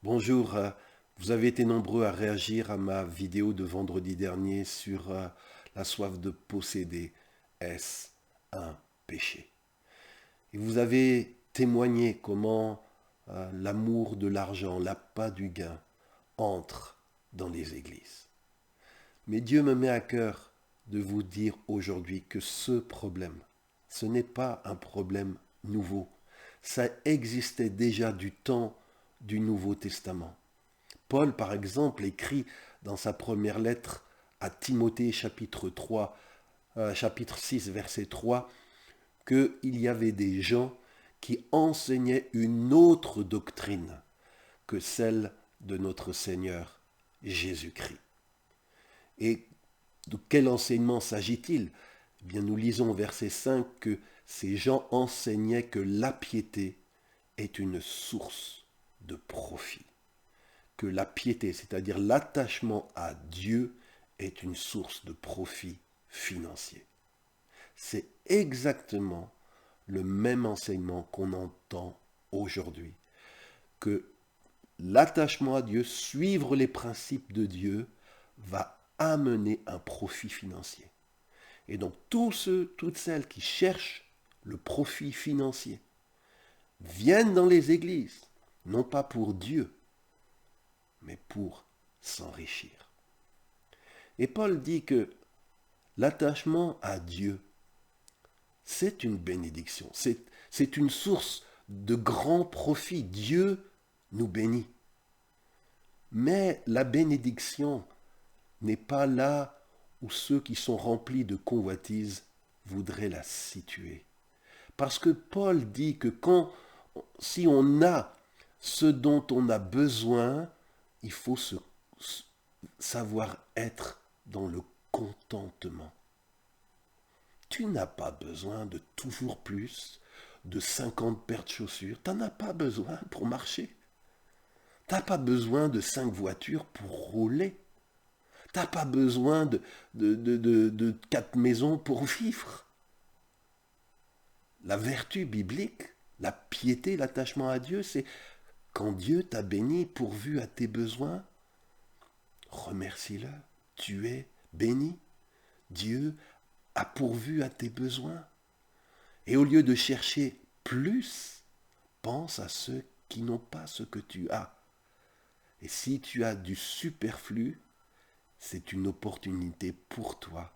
Bonjour, vous avez été nombreux à réagir à ma vidéo de vendredi dernier sur la soif de posséder. Est-ce un péché? Et vous avez témoigné comment l'amour de l'argent, l'appât du gain, entre dans les églises. Mais Dieu me met à cœur de vous dire aujourd'hui que ce problème, ce n'est pas un problème nouveau. Ça existait déjà du temps du Nouveau Testament. Paul, par exemple, écrit dans sa première lettre à Timothée, chapitre 6, verset 3, qu'il y avait des gens qui enseignaient une autre doctrine que celle de notre Seigneur Jésus-Christ. Et de quel enseignement s'agit-il? Eh bien, nous lisons au verset 5 que ces gens enseignaient que la piété est une source de profit. Que la piété, c'est-à-dire l'attachement à Dieu, est une source de profit financier. C'est exactement le même enseignement qu'on entend aujourd'hui, que l'attachement à Dieu, suivre les principes de Dieu, va amener un profit financier. Et donc tous ceux, toutes celles qui cherchent le profit financier viennent dans les églises, non pas pour Dieu, mais pour s'enrichir. Et Paul dit que l'attachement à Dieu, c'est une bénédiction, c'est une source de grand profit. Dieu nous bénit. Mais la bénédiction n'est pas là où ceux qui sont remplis de convoitise voudraient la situer. Parce que Paul dit que si on a ce dont on a besoin, il faut savoir être dans le contentement. Tu n'as pas besoin de toujours plus, de 50 paires de chaussures. Tu n'en as pas besoin pour marcher. Tu n'as pas besoin de 5 voitures pour rouler. Tu n'as pas besoin de 4 maisons pour vivre. La vertu biblique, la piété, l'attachement à Dieu, c'est quand Dieu t'a béni, pourvu à tes besoins, remercie-le. Tu es béni. Dieu a pourvu à tes besoins. Et au lieu de chercher plus, pense à ceux qui n'ont pas ce que tu as. Et si tu as du superflu, c'est une opportunité pour toi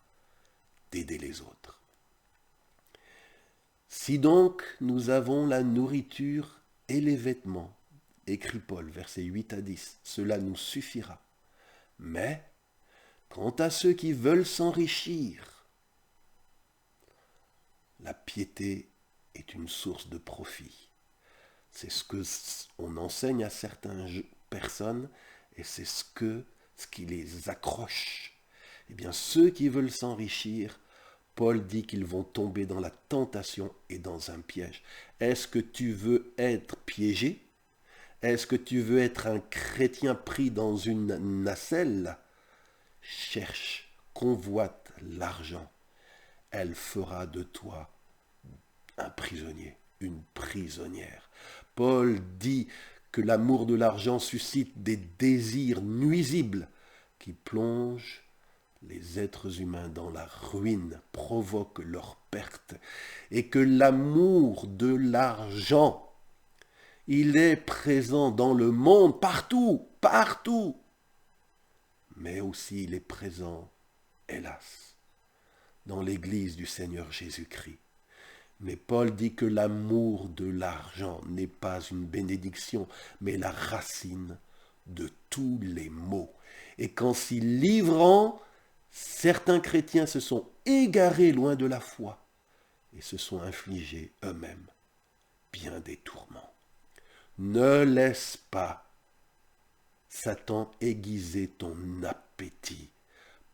d'aider les autres. Si donc nous avons la nourriture et les vêtements, écrit Paul, versets 8 à 10, cela nous suffira. Mais, quant à ceux qui veulent s'enrichir, la piété est une source de profit. C'est ce qu'on enseigne à certaines personnes et c'est ce qui les accroche. Eh bien, ceux qui veulent s'enrichir, Paul dit qu'ils vont tomber dans la tentation et dans un piège. Est-ce que tu veux être piégé? Est-ce que tu veux être un chrétien pris dans une nacelle? Cherche, convoite l'argent. Elle fera de toi un prisonnier, une prisonnière. Paul dit que l'amour de l'argent suscite des désirs nuisibles qui plongent les êtres humains dans la ruine, provoquent leur perte, et que l'amour de l'argent, il est présent dans le monde, partout, partout, mais aussi il est présent, hélas, dans l'Église du Seigneur Jésus-Christ. Mais Paul dit que l'amour de l'argent n'est pas une bénédiction, mais la racine de tous les maux. Et qu'en s'y livrant, certains chrétiens se sont égarés loin de la foi et se sont infligés eux-mêmes bien des tourments. Ne laisse pas Satan aiguiser ton appétit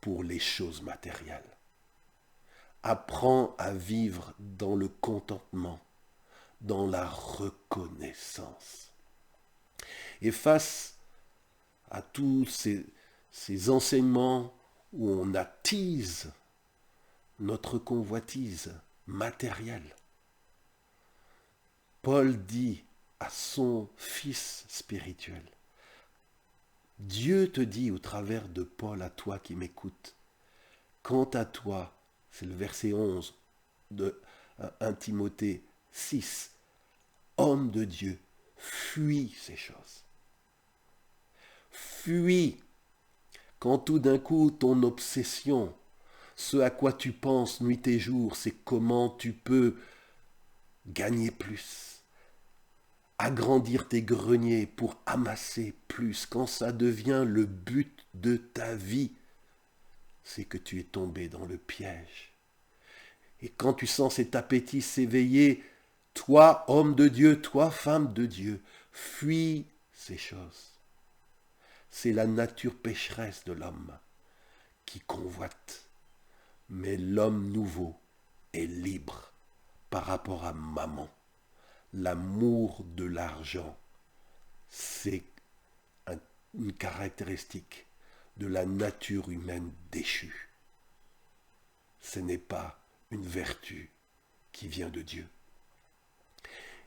pour les choses matérielles. Apprends à vivre dans le contentement, dans la reconnaissance. Et face à tous ces enseignements où on attise notre convoitise matérielle, Paul dit à son fils spirituel, Dieu te dit au travers de Paul à toi qui m'écoutes, quant à toi, c'est le verset 11 de 1 Timothée 6, homme de Dieu, fuis ces choses. Fuis quand tout d'un coup ton obsession, ce à quoi tu penses nuit et jour, c'est comment tu peux gagner plus, agrandir tes greniers pour amasser plus, quand ça devient le but de ta vie, c'est que tu es tombé dans le piège. Et quand tu sens cet appétit s'éveiller, toi, homme de Dieu, toi, femme de Dieu, fuis ces choses. C'est la nature pécheresse de l'homme qui convoite. Mais l'homme nouveau est libre par rapport à maman. L'amour de l'argent, c'est une caractéristique de la nature humaine déchue. Ce n'est pas une vertu qui vient de Dieu.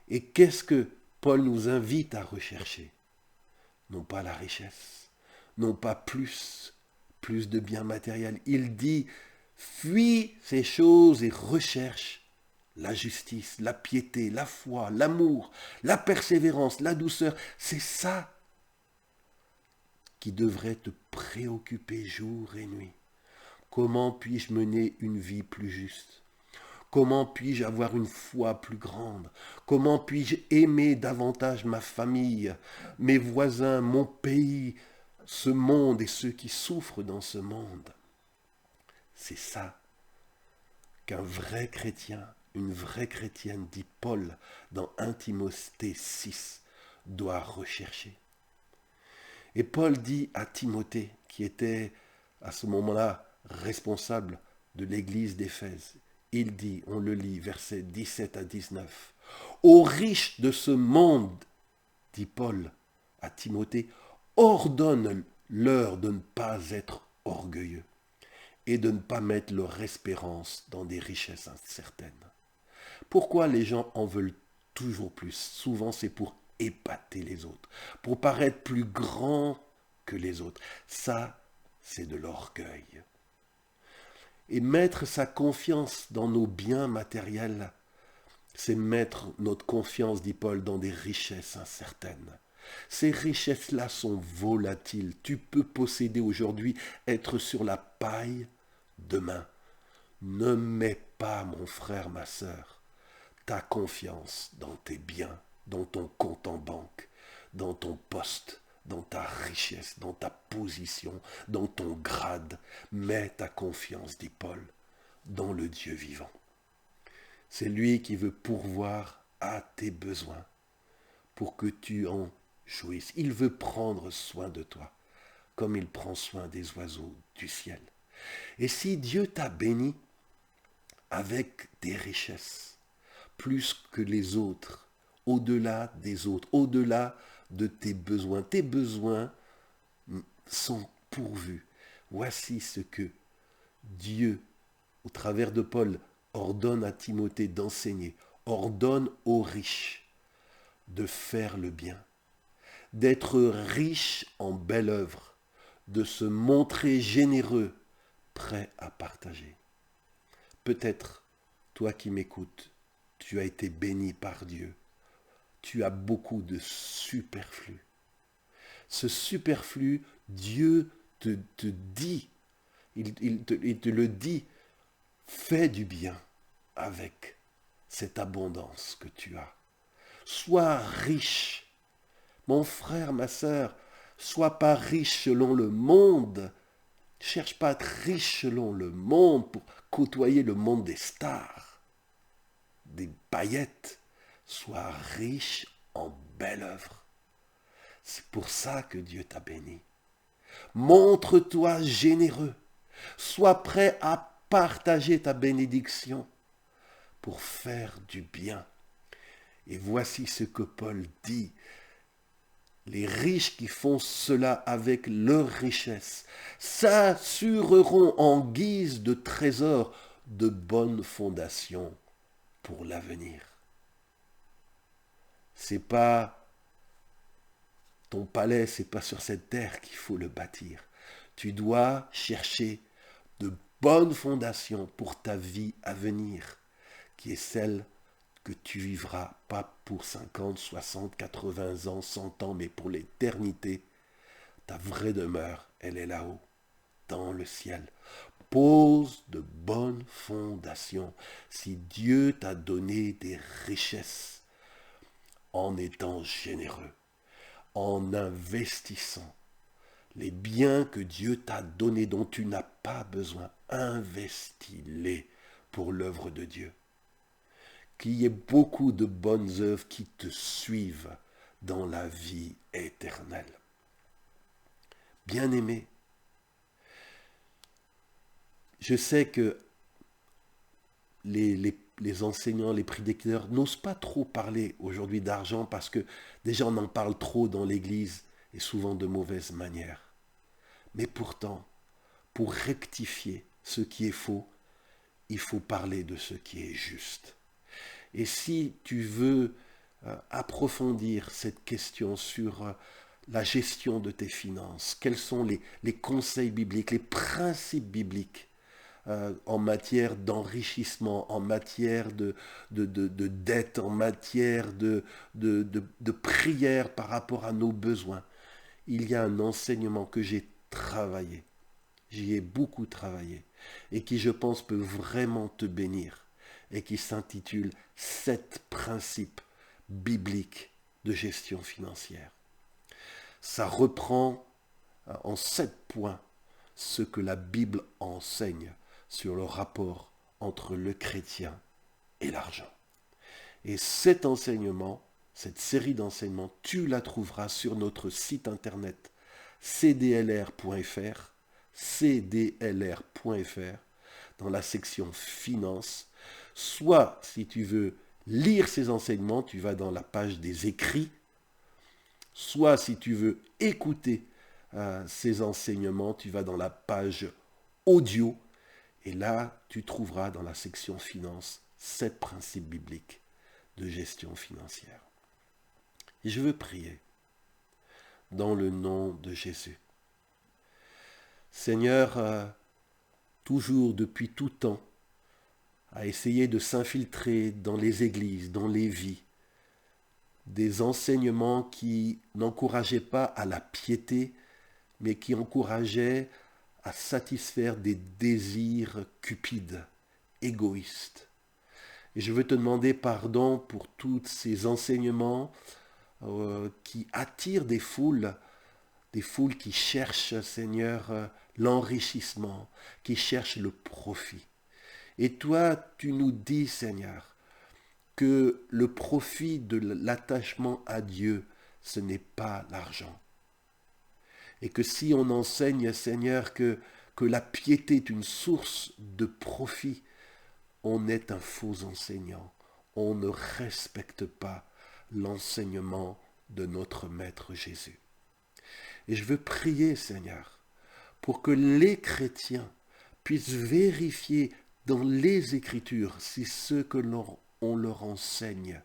Et qu'est-ce que Paul nous invite à rechercher? Non pas la richesse, non pas plus de biens matériels. Il dit, fuis ces choses et recherche la justice, la piété, la foi, l'amour, la persévérance, la douceur. C'est ça qui devrait te préoccuper jour et nuit. Comment puis-je mener une vie plus juste? Comment puis-je avoir une foi plus grande? Comment puis-je aimer davantage ma famille, mes voisins, mon pays, ce monde et ceux qui souffrent dans ce monde? C'est ça qu'un vrai chrétien, une vraie chrétienne, dit Paul dans 1 Timothée 6, doit rechercher. Et Paul dit à Timothée, qui était à ce moment-là responsable de l'église d'Éphèse, il dit, on le lit, versets 17 à 19, « Aux riches de ce monde, dit Paul à Timothée, ordonne-leur de ne pas être orgueilleux et de ne pas mettre leur espérance dans des richesses incertaines. » Pourquoi les gens en veulent toujours plus? Souvent c'est pour épater les autres, pour paraître plus grand que les autres. Ça, c'est de l'orgueil. Et mettre sa confiance dans nos biens matériels, c'est mettre notre confiance, dit Paul, dans des richesses incertaines. Ces richesses-là sont volatiles. Tu peux posséder aujourd'hui, être sur la paille demain. Ne mets pas, mon frère, ma sœur, ta confiance dans tes biens, dans ton compte en banque, dans ton poste, dans ta richesse, dans ta position, dans ton grade. Mets ta confiance, dit Paul, dans le Dieu vivant. C'est lui qui veut pourvoir à tes besoins pour que tu en jouisses. Il veut prendre soin de toi, comme il prend soin des oiseaux du ciel. Et si Dieu t'a béni avec des richesses, plus que les autres, au-delà des autres, au-delà de tes besoins sont pourvus. Voici ce que Dieu, au travers de Paul, ordonne à Timothée d'enseigner, ordonne aux riches de faire le bien, d'être riches en belle œuvre, de se montrer généreux, prêt à partager. Peut-être, toi qui m'écoutes, tu as été béni par Dieu. Tu as beaucoup de superflu. Ce superflu, Dieu te dit, il te le dit, fais du bien avec cette abondance que tu as. Sois riche. Mon frère, ma sœur, sois pas riche selon le monde. Cherche pas à être riche selon le monde pour côtoyer le monde des stars, des paillettes. Sois riche en belle œuvre. C'est pour ça que Dieu t'a béni. Montre-toi généreux. Sois prêt à partager ta bénédiction pour faire du bien. Et voici ce que Paul dit. Les riches qui font cela avec leur richesse s'assureront en guise de trésor de bonnes fondations pour l'avenir. C'est pas Ton palais, c'est pas sur cette terre qu'il faut le bâtir. Tu dois chercher de bonnes fondations pour ta vie à venir, qui est celle que tu vivras, pas pour 50, 60, 80 ans, 100 ans, mais pour l'éternité. Ta vraie demeure, elle est là-haut, dans le ciel. Pose de bonnes fondations. Si Dieu t'a donné des richesses, en étant généreux, en investissant, les biens que Dieu t'a donnés dont tu n'as pas besoin, investis-les pour l'œuvre de Dieu. Qu'il y ait beaucoup de bonnes œuvres qui te suivent dans la vie éternelle. Bien-aimé, je sais que les enseignants, les prédicateurs n'osent pas trop parler aujourd'hui d'argent parce que déjà on en parle trop dans l'Église et souvent de mauvaise manière. Mais pourtant, pour rectifier ce qui est faux, il faut parler de ce qui est juste. Et si tu veux approfondir cette question sur la gestion de tes finances, quels sont les conseils bibliques, les principes bibliques en matière d'enrichissement, en matière de dette, en matière de prière par rapport à nos besoins, il y a un enseignement que j'ai travaillé, j'y ai beaucoup travaillé, et qui je pense peut vraiment te bénir, et qui s'intitule « 7 principes bibliques de gestion financière ». Ça reprend en 7 points ce que la Bible enseigne sur le rapport entre le chrétien et l'argent. Et cet enseignement, cette série d'enseignements, tu la trouveras sur notre site internet cdlr.fr, dans la section Finances. Soit, si tu veux lire ces enseignements, tu vas dans la page des écrits. Soit, si tu veux écouter ces enseignements, tu vas dans la page audio. Et là, tu trouveras dans la section Finances 7 principes bibliques de gestion financière. Et je veux prier dans le nom de Jésus. Seigneur, toujours depuis tout temps, à essayer de s'infiltrer dans les églises, dans les vies, des enseignements qui n'encourageaient pas à la piété, mais qui encourageaient à satisfaire des désirs cupides, égoïstes. Et je veux te demander pardon pour tous ces enseignements qui attirent des foules qui cherchent, Seigneur, l'enrichissement, qui cherchent le profit. Et toi, tu nous dis, Seigneur, que le profit de l'attachement à Dieu, ce n'est pas l'argent. Et que si on enseigne, Seigneur, que la piété est une source de profit, on est un faux enseignant. On ne respecte pas l'enseignement de notre Maître Jésus. Et je veux prier, Seigneur, pour que les chrétiens puissent vérifier dans les Écritures si ce que on leur enseigne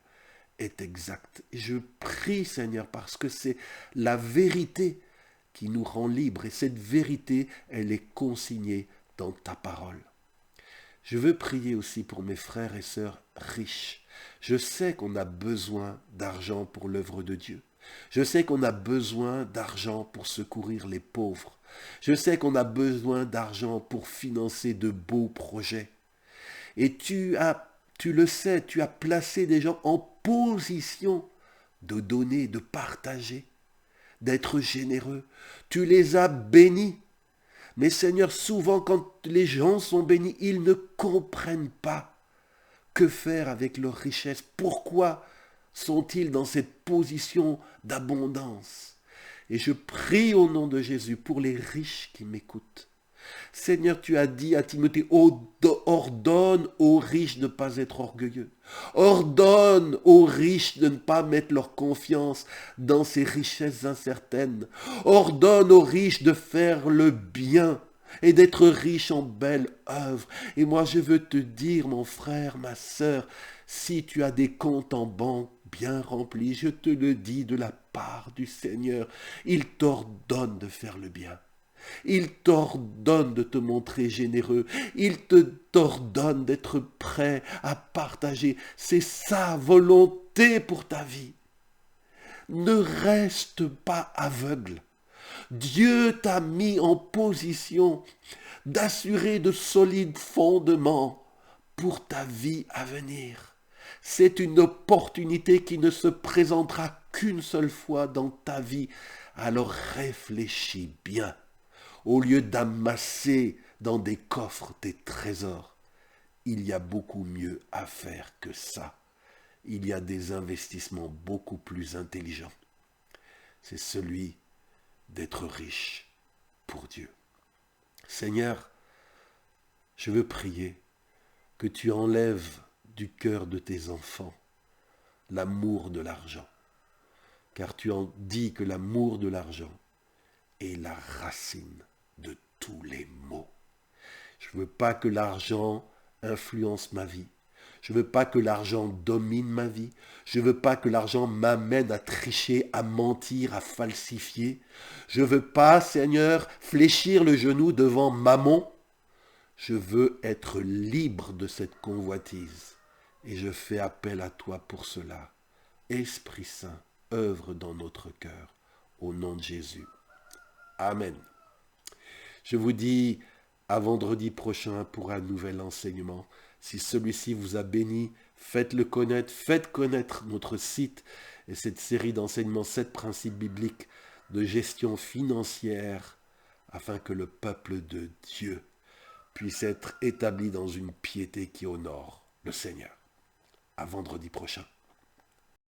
est exact. Et je prie, Seigneur, parce que c'est la vérité qui nous rend libres. Et cette vérité, elle est consignée dans ta parole. Je veux prier aussi pour mes frères et sœurs riches. Je sais qu'on a besoin d'argent pour l'œuvre de Dieu. Je sais qu'on a besoin d'argent pour secourir les pauvres. Je sais qu'on a besoin d'argent pour financer de beaux projets. Et tu le sais, tu as placé des gens en position de donner, de partager, d'être généreux. Tu les as bénis. Mais Seigneur, souvent quand les gens sont bénis, ils ne comprennent pas que faire avec leur richesse. Pourquoi sont-ils dans cette position d'abondance? Et je prie au nom de Jésus pour les riches qui m'écoutent. Seigneur, tu as dit à Timothée, ordonne aux riches de ne pas être orgueilleux. Ordonne aux riches de ne pas mettre leur confiance dans ces richesses incertaines. Ordonne aux riches de faire le bien et d'être riches en belles œuvres. Et moi, je veux te dire, mon frère, ma sœur, si tu as des comptes en banque bien rempli, je te le dis de la part du Seigneur. Il t'ordonne de faire le bien. Il t'ordonne de te montrer généreux. Il t'ordonne d'être prêt à partager. C'est sa volonté pour ta vie. Ne reste pas aveugle. Dieu t'a mis en position d'assurer de solides fondements pour ta vie à venir. C'est une opportunité qui ne se présentera qu'une seule fois dans ta vie. Alors réfléchis bien. Au lieu d'amasser dans des coffres tes trésors, il y a beaucoup mieux à faire que ça. Il y a des investissements beaucoup plus intelligents. C'est celui d'être riche pour Dieu. Seigneur, je veux prier que tu enlèves du cœur de tes enfants l'amour de l'argent, car tu en dis que l'amour de l'argent est la racine de tous les maux. Je ne veux pas que l'argent influence ma vie. Je ne veux pas que l'argent domine ma vie. Je ne veux pas que l'argent m'amène à tricher, à mentir, à falsifier. Je ne veux pas, Seigneur, fléchir le genou devant Mammon. Je veux être libre de cette convoitise. Et je fais appel à toi pour cela. Esprit Saint, œuvre dans notre cœur. Au nom de Jésus. Amen. Je vous dis à vendredi prochain pour un nouvel enseignement. Si celui-ci vous a béni, faites-le connaître, faites connaître notre site et cette série d'enseignements, 7 principes bibliques de gestion financière, afin que le peuple de Dieu puisse être établi dans une piété qui honore le Seigneur. À vendredi prochain.